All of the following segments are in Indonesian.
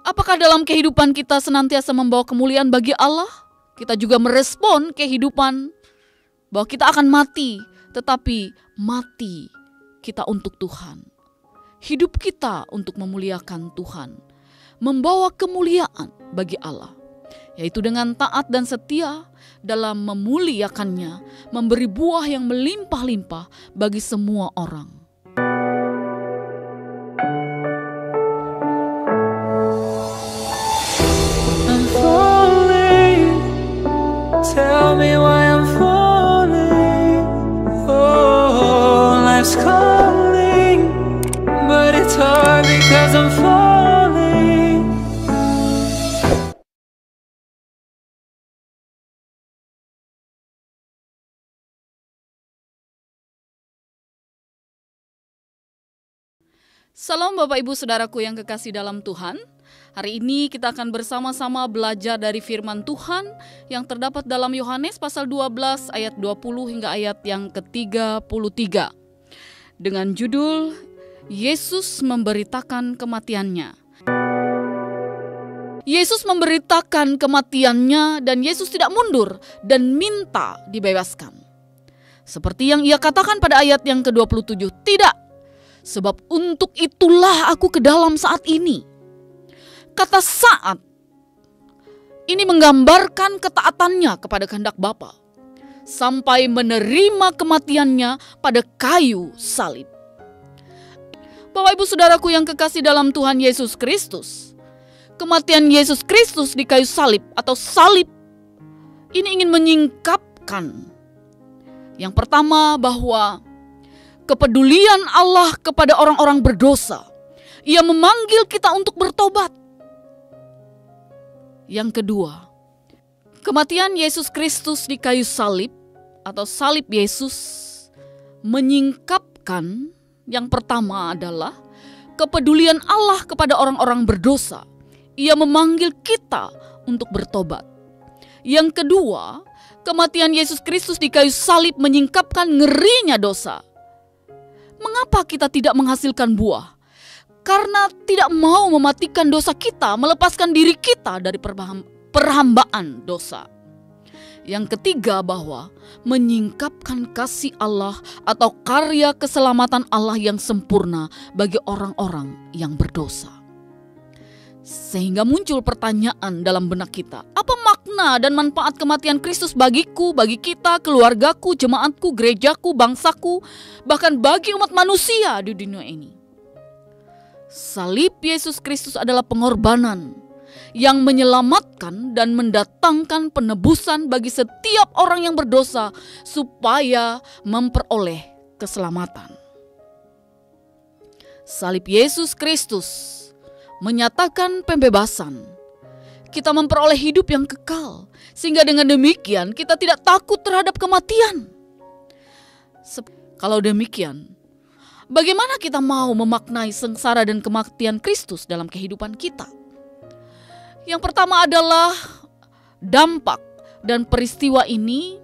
Apakah dalam kehidupan kita senantiasa membawa kemuliaan bagi Allah? Kita juga merespon kehidupan bahwa kita akan mati, tetapi mati kita untuk Tuhan. Hidup kita untuk memuliakan Tuhan, membawa kemuliaan bagi Allah, yaitu dengan taat dan setia dalam memuliakannya, memberi buah yang melimpah-limpah bagi semua orang. I'm falling, tell me why I'm falling. Oh, life's calling, but it's hard because I'm falling. Salam Bapak Ibu Saudaraku yang kekasih dalam Tuhan. Hari ini kita akan bersama-sama belajar dari firman Tuhan yang terdapat dalam Yohanes pasal 12 ayat 20 hingga ayat yang ke-33. Dengan judul Yesus memberitakan kematiannya. Yesus memberitakan kematiannya dan Yesus tidak mundur dan minta dibebaskan. Seperti yang ia katakan pada ayat yang ke-27, tidak. Sebab untuk itulah aku ke dalam saat ini. Kata saat ini menggambarkan ketaatannya kepada kehendak Bapa sampai menerima kematiannya pada kayu salib. Bapak Ibu Saudaraku yang kekasih dalam Tuhan Yesus Kristus, kematian Yesus Kristus di kayu salib atau salib ini ingin menyingkapkan yang pertama bahwa kepedulian Allah kepada orang-orang berdosa. Ia memanggil kita untuk bertobat. Yang kedua, kematian Yesus Kristus di kayu salib atau salib Yesus menyingkapkan yang pertama adalah kepedulian Allah kepada orang-orang berdosa. Ia memanggil kita untuk bertobat. Yang kedua, kematian Yesus Kristus di kayu salib menyingkapkan ngerinya dosa. Mengapa kita tidak menghasilkan buah? Karena tidak mau mematikan dosa kita, melepaskan diri kita dari perhambaan dosa. Yang ketiga bahwa menyingkapkan kasih Allah atau karya keselamatan Allah yang sempurna bagi orang-orang yang berdosa. Sehingga muncul pertanyaan dalam benak kita, apa makna dan manfaat kematian Kristus bagiku, bagi kita, keluargaku, jemaatku, gerejaku, bangsaku, bahkan bagi umat manusia di dunia ini? Salib Yesus Kristus adalah pengorbanan yang menyelamatkan dan mendatangkan penebusan bagi setiap orang yang berdosa supaya memperoleh keselamatan. Salib Yesus Kristus menyatakan pembebasan. Kita memperoleh hidup yang kekal, sehingga dengan demikian kita tidak takut terhadap kematian. Kalau demikian, bagaimana kita mau memaknai sengsara dan kematian Kristus dalam kehidupan kita? Yang pertama adalah dampak dan peristiwa ini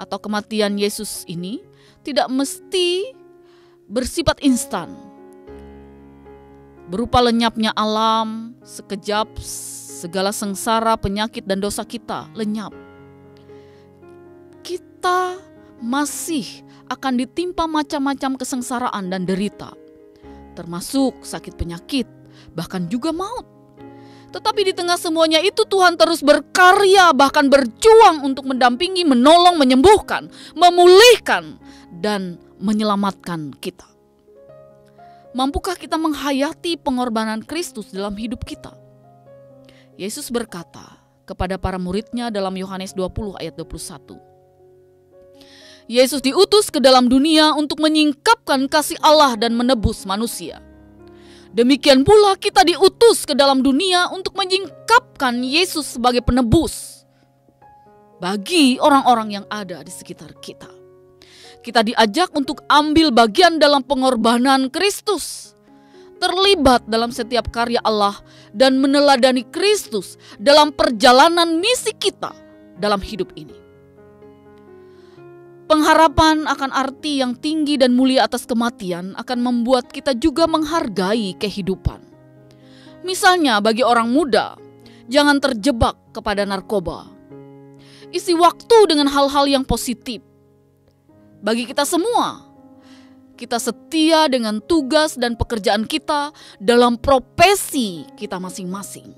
atau kematian Yesus ini tidak mesti bersifat instan. Berupa lenyapnya alam, sekejap segala sengsara, penyakit dan dosa kita lenyap. Kita masih akan ditimpa macam-macam kesengsaraan dan derita, termasuk sakit penyakit, bahkan juga maut. Tetapi di tengah semuanya itu Tuhan terus berkarya, bahkan berjuang untuk mendampingi, menolong, menyembuhkan, memulihkan, dan menyelamatkan kita. Mampukah kita menghayati pengorbanan Kristus dalam hidup kita? Yesus berkata kepada para muridnya dalam Yohanes 20 ayat 21. Yesus diutus ke dalam dunia untuk menyingkapkan kasih Allah dan menebus manusia. Demikian pula kita diutus ke dalam dunia untuk menyingkapkan Yesus sebagai penebus bagi orang-orang yang ada di sekitar kita. Kita diajak untuk ambil bagian dalam pengorbanan Kristus, terlibat dalam setiap karya Allah dan meneladani Kristus dalam perjalanan misi kita dalam hidup ini. Pengharapan akan arti yang tinggi dan mulia atas kematian akan membuat kita juga menghargai kehidupan. Misalnya bagi orang muda, jangan terjebak kepada narkoba. Isi waktu dengan hal-hal yang positif. Bagi kita semua, kita setia dengan tugas dan pekerjaan kita dalam profesi kita masing-masing.